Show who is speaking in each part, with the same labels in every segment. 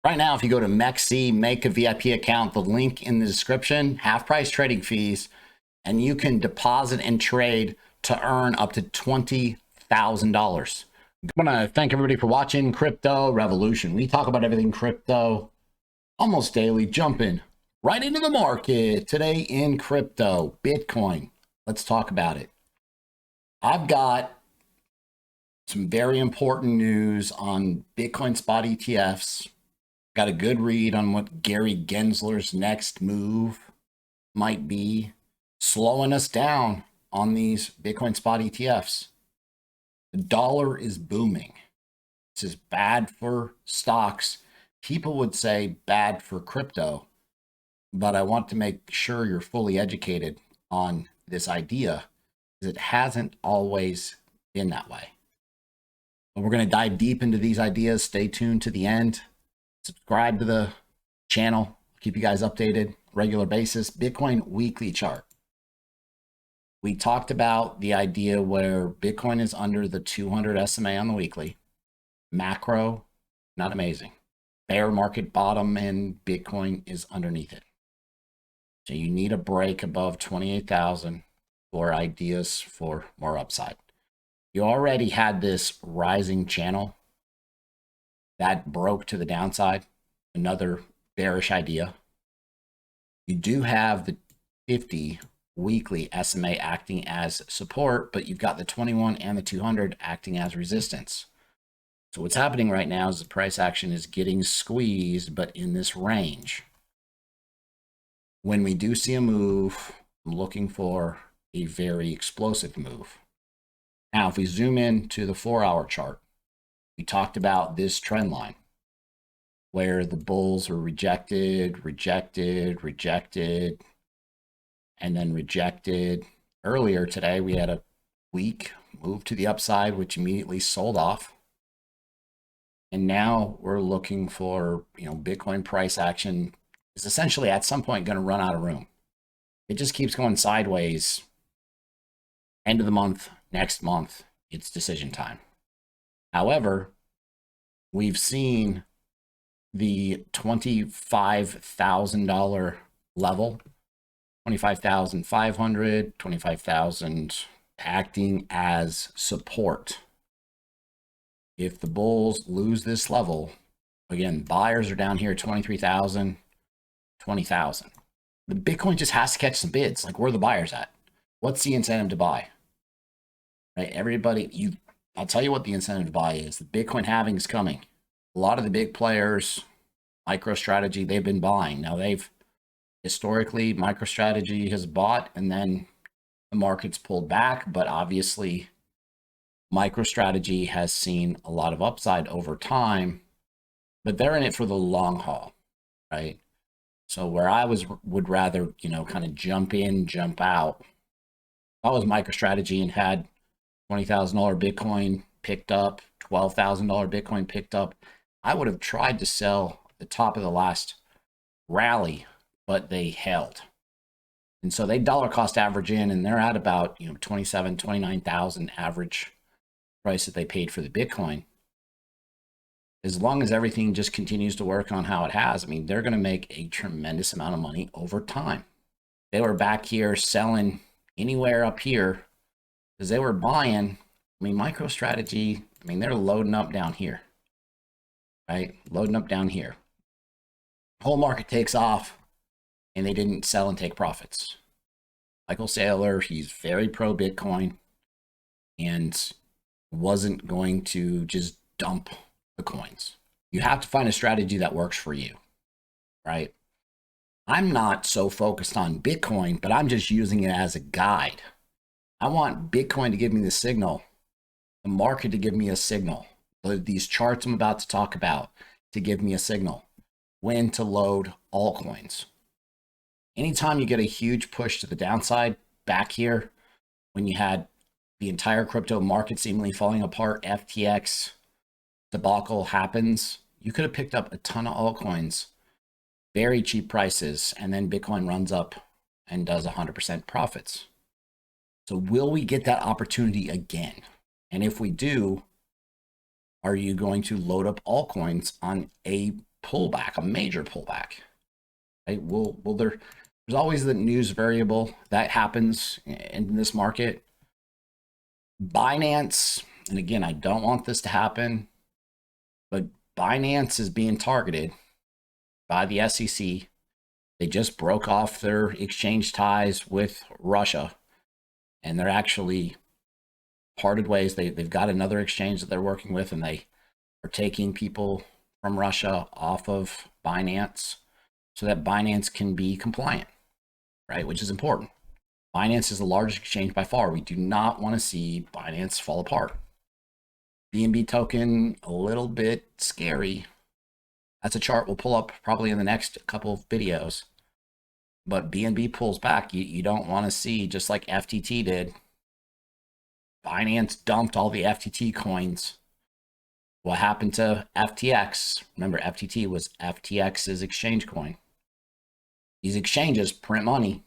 Speaker 1: Right now, if you go to MEXC, make a VIP account, the link in the description, half price trading fees, and you can deposit and trade to earn up to $20,000. I want to thank everybody for watching Crypto Revolution. We talk about everything crypto almost daily, jumping right into the market. Today in crypto, Bitcoin. Let's talk about it. I've got some very important news on Bitcoin spot ETFs. Got a good read on what Gary Gensler's next move might be, slowing us down on these Bitcoin spot ETFs. The dollar is booming. This is bad for stocks. People would say bad for crypto, but I want to make sure you're fully educated on this idea, because it hasn't always been that way. But we're going to dive deep into these ideas. Stay tuned to the end. Subscribe to the channel. Keep you guys updated regular basis. Bitcoin weekly chart. We talked about the idea where Bitcoin is under the 200 SMA on the weekly. Macro, not amazing. Bear market bottom and Bitcoin is underneath it. So you need a break above 28,000 for ideas for more upside. You already had this rising channel that broke to the downside, another bearish idea. You do have the 50 weekly SMA acting as support, but you've got the 21 and the 200 acting as resistance. So what's happening right now is the price action is getting squeezed, but in this range. When we do see a move, I'm looking for a very explosive move. Now, if we zoom in to the 4-hour chart, we talked about this trend line where the bulls are rejected, and then rejected. Earlier today, we had a weak move to the upside, which immediately sold off. And now we're looking for, Bitcoin price action is essentially at some point going to run out of room. It just keeps going sideways. End of the month, next month, it's decision time. However, we've seen the $25,000 level, 25,500, 25,000 acting as support. If the bulls lose this level, again, buyers are down here, 23,000, 20,000. The Bitcoin just has to catch some bids. Like, where are the buyers at? What's the incentive to buy? Right? Everybody, I'll tell you what the incentive to buy is. The Bitcoin halving is coming. A lot of the big players, MicroStrategy, they've been buying. Now historically, MicroStrategy has bought and then the market's pulled back, but obviously MicroStrategy has seen a lot of upside over time, but they're in it for the long haul, right? So where I would rather, kind of jump in, jump out. If I was MicroStrategy and had $20,000 Bitcoin picked up, $12,000 Bitcoin picked up, I would have tried to sell the top of the last rally, but they held. And so they dollar cost average in, and they're at about, 27, 29,000 average price that they paid for the Bitcoin. As long as everything just continues to work on how it has, they're going to make a tremendous amount of money over time. They were back here selling anywhere up here because they were buying. MicroStrategy, they're loading up down here, right? Loading up down here. Whole market takes off and they didn't sell and take profits. Michael Saylor, he's very pro Bitcoin and wasn't going to just dump the coins. You have to find a strategy that works for you, right? I'm not so focused on Bitcoin, but I'm just using it as a guide. I want Bitcoin to give me the signal, the market to give me a signal, these charts I'm about to talk about to give me a signal, when to load altcoins. Anytime you get a huge push to the downside, back here, when you had the entire crypto market seemingly falling apart, FTX debacle happens, you could have picked up a ton of altcoins, very cheap prices, and then Bitcoin runs up and does 100% profits. So will we get that opportunity again? And if we do, are you going to load up altcoins on a pullback, a major pullback. Right? There's always the news variable that happens in this market. Binance, and again, I don't want this to happen, but Binance is being targeted by the SEC. They just broke off their exchange ties with Russia, and they're actually parted ways. They've got another exchange that they're working with, and they are taking people from Russia off of Binance so that Binance can be compliant, right? Which is important. Binance is the largest exchange by far. We do not want to see Binance fall apart. BNB token, a little bit scary. That's a chart we'll pull up probably in the next couple of videos. But BNB pulls back. You don't want to see, just like FTT did, Binance dumped all the FTT coins. What happened to FTX? Remember, FTT was FTX's exchange coin. These exchanges print money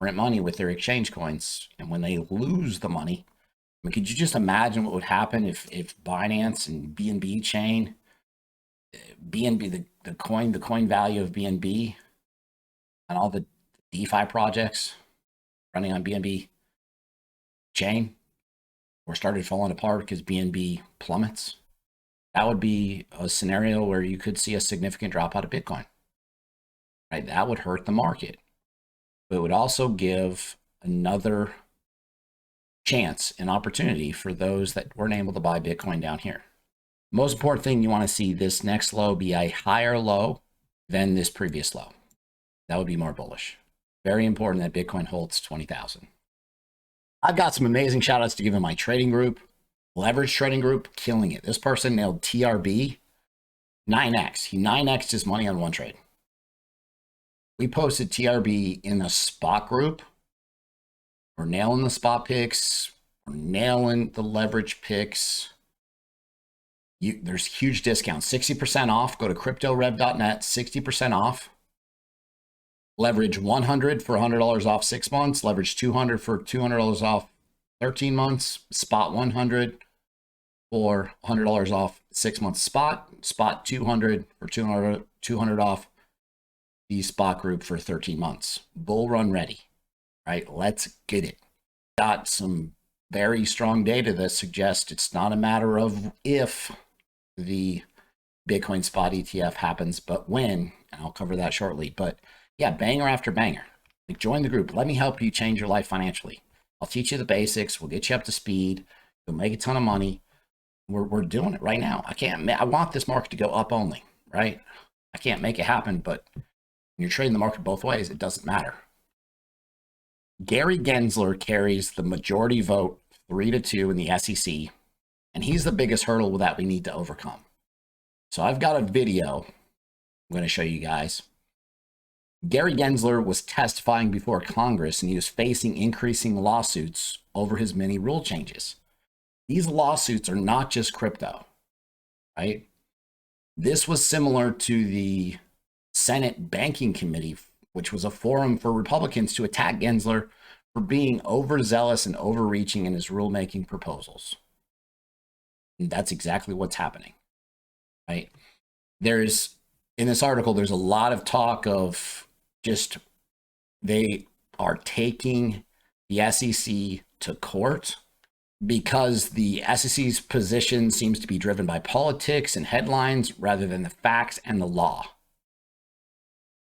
Speaker 1: with their exchange coins. And when they lose the money, I mean, could you just imagine what would happen if Binance and BNB chain, BNB, the coin value of BNB and all the DeFi projects running on BNB chain or started falling apart because BNB plummets? That would be a scenario where you could see a significant drop out of Bitcoin, right? That would hurt the market, but it would also give another chance and opportunity for those that weren't able to buy Bitcoin down here. Most important thing, you want to see this next low be a higher low than this previous low. That would be more bullish. Very important that Bitcoin holds 20,000. I've got some amazing shout outs to give in my trading group. Leverage trading group, killing it. This person nailed TRB 9x. He 9x'd his money on one trade. We posted TRB in the spot group. We're nailing the spot picks. We're nailing the leverage picks. There's huge discounts. 60% off. Go to cryptorev.net. 60% off. Leverage 100 for $100 off 6 months. Leverage 200 for $200 off 13 months. Spot 100 for $100 off 6 months spot. Spot 200 for 200 off the spot group for 13 months. Bull run ready, right? Let's get it. Got some very strong data that suggests it's not a matter of if the Bitcoin spot ETF happens, but when, and I'll cover that shortly. But yeah, banger after banger. Like, join the group. Let me help you change your life financially. I'll teach you the basics. We'll get you up to speed. You'll make a ton of money. We're doing it right now. I want this market to go up only, right? I can't make it happen, but when you're trading the market both ways, it doesn't matter. Gary Gendler carries the majority vote 3-2 in the SEC, and he's the biggest hurdle that we need to overcome. So I've got a video I'm going to show you guys. Gary Gendler was testifying before Congress, and he was facing increasing lawsuits over his many rule changes. These lawsuits are not just crypto, right? This was similar to the Senate Banking Committee, which was a forum for Republicans to attack Gendler for being overzealous and overreaching in his rulemaking proposals. And that's exactly what's happening, right? In this article, there's a lot of talk of just they are taking the SEC to court because the SEC's position seems to be driven by politics and headlines rather than the facts and the law.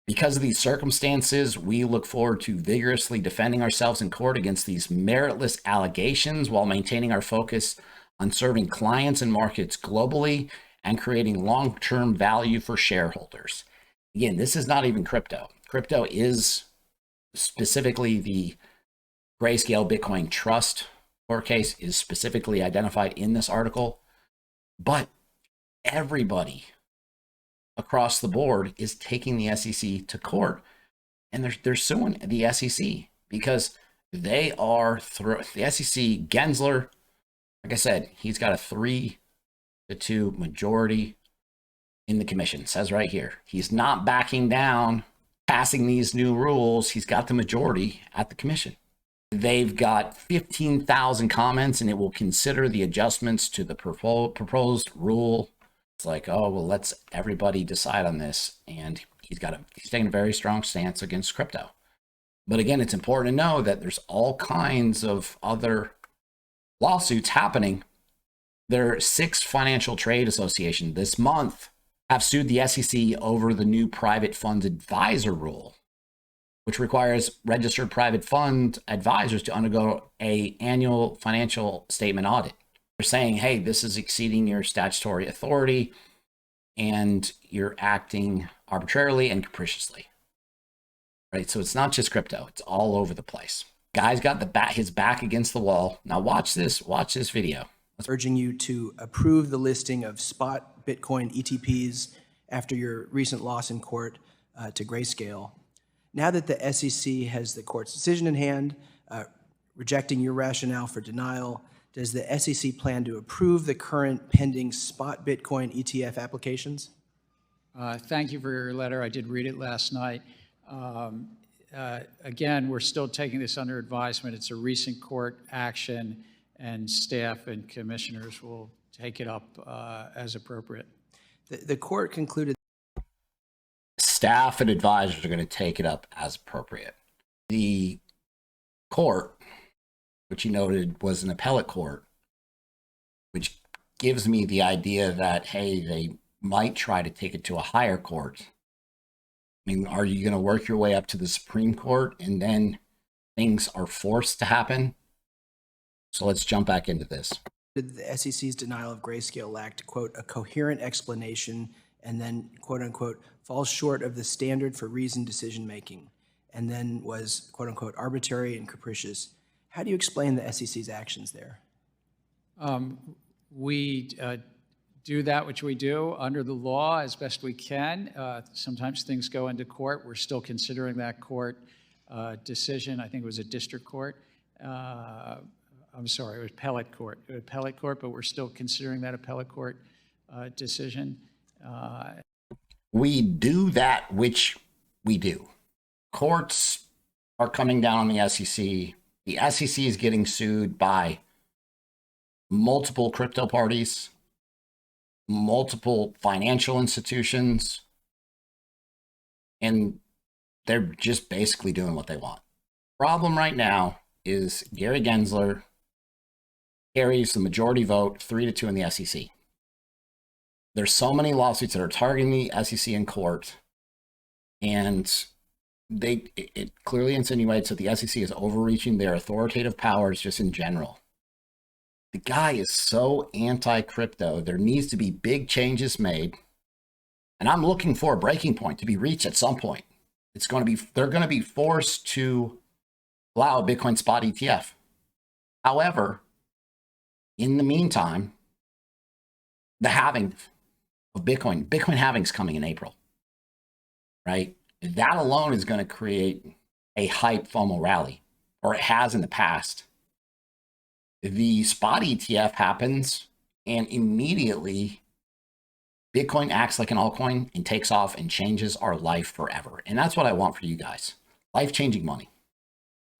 Speaker 1: Because of these circumstances, we look forward to vigorously defending ourselves in court against these meritless allegations while maintaining our focus on serving clients and markets globally and creating long-term value for shareholders. Again, this is not even crypto. Crypto is specifically the Grayscale Bitcoin Trust court case is specifically identified in this article, but everybody across the board is taking the SEC to court, and they're suing the SEC because they are the SEC. Gendler, like I said, he's got a 3-2 majority in the commission. It says right here, he's not backing down, passing these new rules. He's got the majority at the commission. They've got 15,000 comments, and it will consider the adjustments to the proposed rule It's like, oh, well, let's everybody decide on this. And he's taking a very strong stance against crypto. But again, it's important to know that there's all kinds of other lawsuits happening. There are 6 financial trade associations this month have sued the SEC over the new private funds advisor rule, which requires registered private fund advisors to undergo an annual financial statement audit. They're saying, hey, this is exceeding your statutory authority and you're acting arbitrarily and capriciously. Right? So it's not just crypto, it's all over the place. Guy's got his back against the wall. Now watch this video.
Speaker 2: Urging you to approve the listing of spot Bitcoin ETPs after your recent loss in court to Grayscale. Now that the SEC has the court's decision in hand, rejecting your rationale for denial, does the SEC plan to approve the current pending spot Bitcoin ETF applications?
Speaker 3: Thank you for your letter. I did read it last night. Again, we're still taking this under advisement. It's a recent court action, and staff and commissioners will take it up as appropriate.
Speaker 2: The court concluded
Speaker 1: staff and advisors are going to take it up as appropriate. The court, which you noted was an appellate court, which gives me the idea that, hey, they might try to take it to a higher court. I mean, are you going to work your way up to the Supreme Court and then things are forced to happen? So let's jump back into this.
Speaker 2: The SEC's denial of Grayscale lacked, quote, a coherent explanation, and then, quote unquote, falls short of the standard for reasoned decision making, and then was, quote unquote, arbitrary and capricious. How do you explain the SEC's actions there?
Speaker 3: We do that which we do under the law as best we can. Sometimes things go into court. We're still considering that court decision. I think it was a district court. I'm sorry, it was appellate court, but we're still considering that appellate court decision.
Speaker 1: We do that which we do. Courts are coming down on the SEC. The SEC is getting sued by multiple crypto parties, multiple financial institutions, and they're just basically doing what they want. Problem right now is Gary Gendler carries the majority vote 3-2 in the SEC. There's so many lawsuits that are targeting the SEC in court, and it clearly insinuates that the SEC is overreaching their authoritative powers just in general. The guy is so anti-crypto. There needs to be big changes made, and I'm looking for a breaking point to be reached at some point. They're going to be forced to allow a Bitcoin spot ETF. However, in the meantime, the halving of Bitcoin halving's coming in April, right? That alone is going to create a hype FOMO rally, or it has in the past. The spot ETF happens, and immediately Bitcoin acts like an altcoin and takes off and changes our life forever. And that's what I want for you guys. Life-changing money.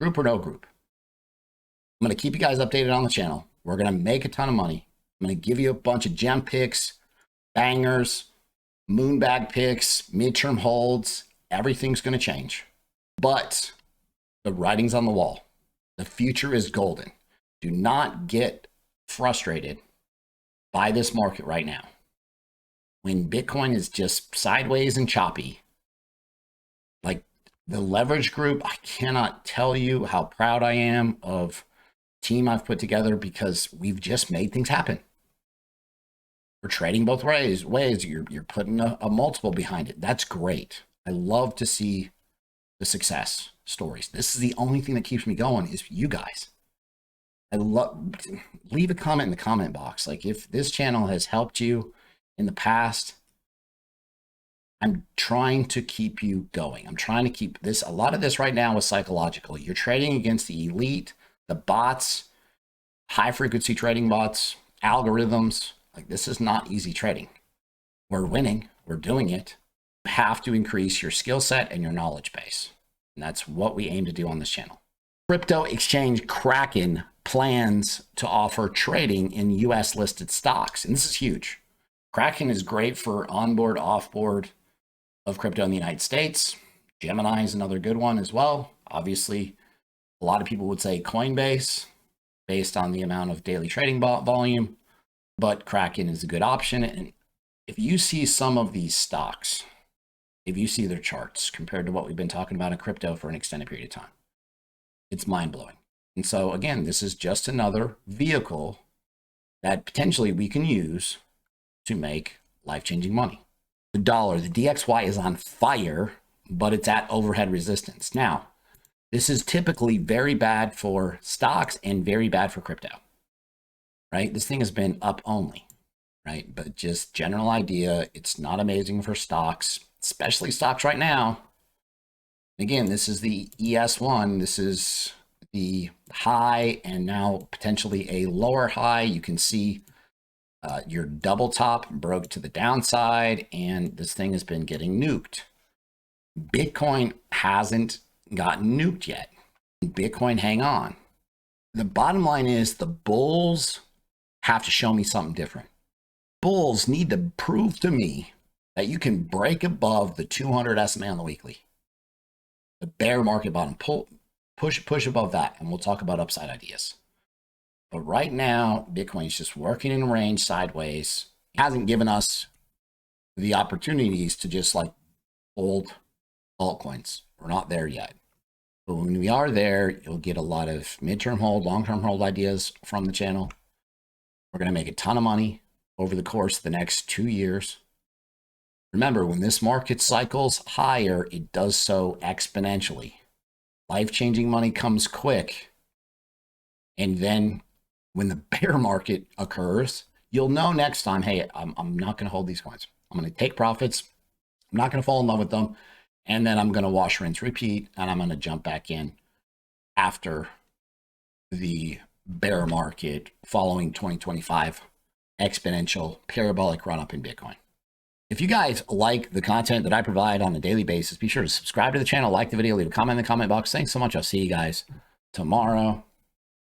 Speaker 1: Group or no group. I'm going to keep you guys updated on the channel. We're going to make a ton of money. I'm going to give you a bunch of gem picks, bangers, moonbag picks, midterm holds. Everything's going to change. But the writing's on the wall. The future is golden. Do not get frustrated by this market right now. When Bitcoin is just sideways and choppy, like the leverage group, I cannot tell you how proud I am of the team I've put together, because we've just made things happen. We're trading both ways. You're putting a multiple behind it. That's great. I love to see the success stories. This is the only thing that keeps me going is you guys. Leave a comment in the comment box. Like, if this channel has helped you in the past, I'm trying to keep you going. I'm trying to keep this. A lot of this right now is psychological. You're trading against the elite, the bots, high frequency trading bots, algorithms. Like, this is not easy trading. We're winning. We're doing it. You have to increase your skill set and your knowledge base. And that's what we aim to do on this channel. Crypto exchange Kraken plans to offer trading in US listed stocks. And this is huge. Kraken is great for onboard, offboard of crypto in the United States. Gemini is another good one as well. Obviously, a lot of people would say Coinbase based on the amount of daily trading volume, but Kraken is a good option. And if you see some of these stocks, if you see their charts compared to what we've been talking about in crypto for an extended period of time, it's mind-blowing. And so again, this is just another vehicle that potentially we can use to make life-changing money. The dollar, the DXY is on fire, but it's at overhead resistance. Now, this is typically very bad for stocks and very bad for crypto, right? This thing has been up only, right? But just general idea, it's not amazing for stocks, especially stocks right now. Again, this is the ES1. This is the high and now potentially a lower high. You can see your double top broke to the downside, and this thing has been getting nuked. Bitcoin hasn't gotten nuked yet. Bitcoin, hang on. The bottom line is the bulls have to show me something different. Bulls need to prove to me that you can break above the 200 SMA on the weekly. The bear market bottom, push above that, and we'll talk about upside ideas. But right now, Bitcoin is just working in a range sideways. It hasn't given us the opportunities to just like hold altcoins. We're not there yet. But when we are there, you'll get a lot of midterm hold, long-term hold ideas from the channel. We're going to make a ton of money over the course of the next 2 years. Remember, when this market cycles higher, it does so exponentially. Life-changing money comes quick. And then when the bear market occurs, you'll know next time, hey, I'm not going to hold these coins. I'm going to take profits. I'm not going to fall in love with them. And then I'm going to wash, rinse, repeat, and I'm going to jump back in after the bear market following 2025 exponential parabolic run up in Bitcoin. If you guys like the content that I provide on a daily basis, be sure to subscribe to the channel, like the video, leave a comment in the comment box. Thanks so much. I'll see you guys tomorrow.